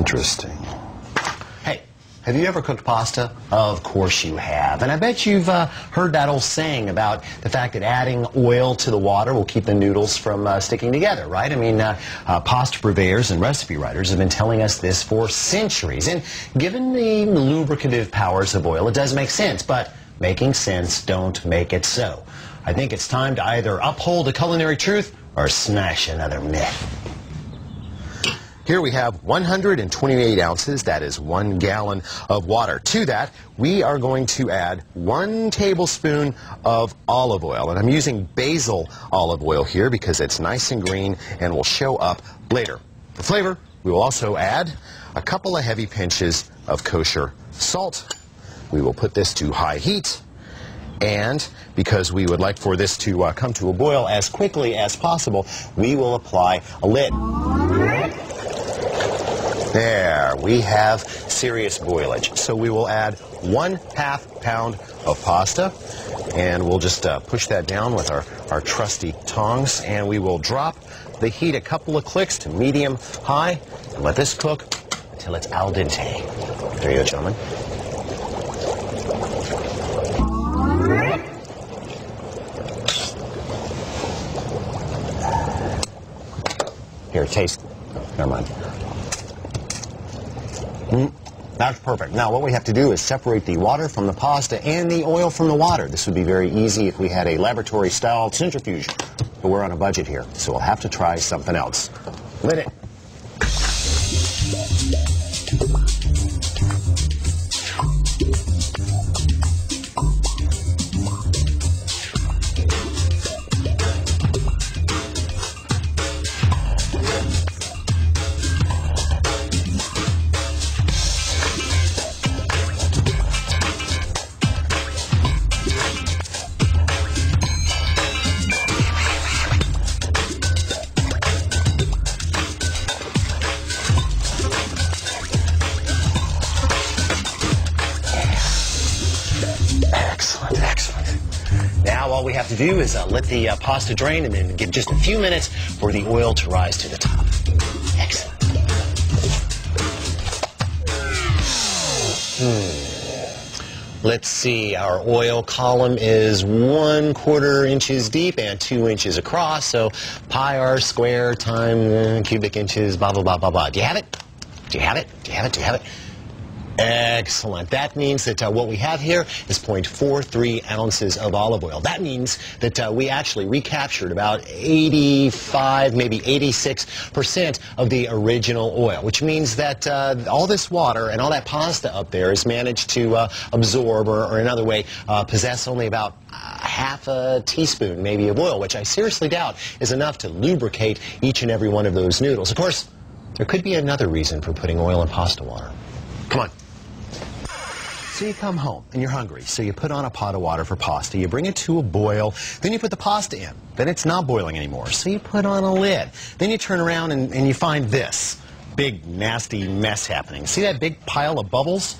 Interesting. Hey, have you ever cooked pasta? Of course you have. And I bet you've heard that old saying about the fact that adding oil to the water will keep the noodles from sticking together, right? I mean, pasta purveyors and recipe writers have been telling us this for centuries. And given the lubricative powers of oil, it does make sense. But making sense don't make it so. I think it's time to either uphold a culinary truth or smash another myth. Here we have 128 ounces, that is 1 gallon of water. To that, we are going to add 1 tablespoon of olive oil. And I'm using basil olive oil here because it's nice and green and will show up later. For flavor, we will also add a couple of heavy pinches of kosher salt. We will put this to high heat. And because we would like for this to come to a boil as quickly as possible, we will apply a lid. There, we have serious boilage. So we will add 1/2 pound of pasta, and we'll just push that down with our trusty tongs, and we will drop the heat a couple of clicks to medium-high, and let this cook until it's al dente. There you go, gentlemen. Here, taste. Oh, never mind. That's perfect. Now what we have to do is separate the water from the pasta and the oil from the water. This would be very easy if we had a laboratory-style centrifuge. But we're on a budget here, so we'll have to try something else. Lid it. Excellent, excellent. Now all we have to do is let the pasta drain and then give just a few minutes for the oil to rise to the top. Excellent. Let's see, our oil column is 1/4 inches deep and 2 inches across, so pi r square times cubic inches, blah, blah, blah, blah, blah. Do you have it? Do you have it? Do you have it? Do you have it? Excellent. That means that what we have here is 0.43 ounces of olive oil. That means that we actually recaptured about 85, maybe 86% of the original oil, which means that all this water and all that pasta up there is managed to absorb, or another way, possess only about half a teaspoon maybe of oil, which I seriously doubt is enough to lubricate each and every one of those noodles. Of course, there could be another reason for putting oil in pasta water. Come on. So you come home and you're hungry, so you put on a pot of water for pasta, you bring it to a boil, then you put the pasta in. Then it's not boiling anymore, so you put on a lid. Then you turn around and you find this big, nasty mess happening. See that big pile of bubbles?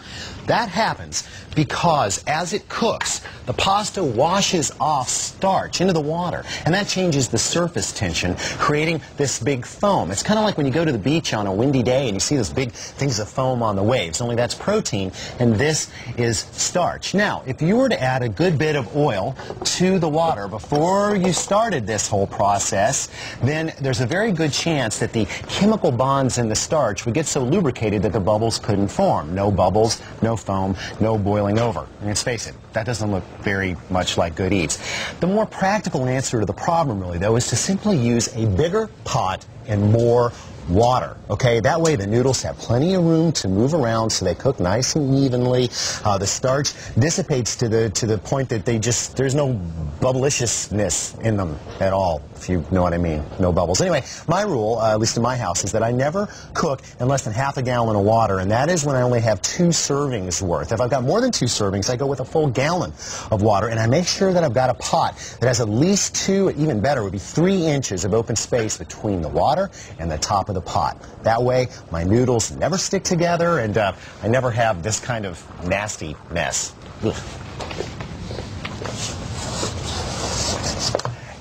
That happens because as it cooks, the pasta washes off starch into the water, and that changes the surface tension, creating this big foam. It's kind of like when you go to the beach on a windy day and you see those big things of foam on the waves, only that's protein, and this is starch. Now, if you were to add a good bit of oil to the water before you started this whole process, then there's a very good chance that the chemical bonds in the starch would get so lubricated that the bubbles couldn't form. No bubbles, no foam, no boiling over. And let's face it, that doesn't look very much like good eats. The more practical answer to the problem, really, though, is to simply use a bigger pot and more water. Okay, that way the noodles have plenty of room to move around so they cook nice and evenly. The starch dissipates to the point that there's no bubbliciousness in them at all, if you know what I mean. No bubbles. Anyway, my rule, at least in my house, is that I never cook in less than half a gallon of water, and that is when I only have 2 servings worth. If I've got more than 2 servings, I go with a full gallon of water, and I make sure that I've got a pot that has at least 2, even better, would be 3 inches of open space between the water and the top of the pot. That way, my noodles never stick together, and I never have this kind of nasty mess. Ugh.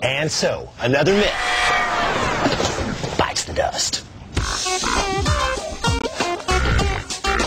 And so, another myth bites the dust.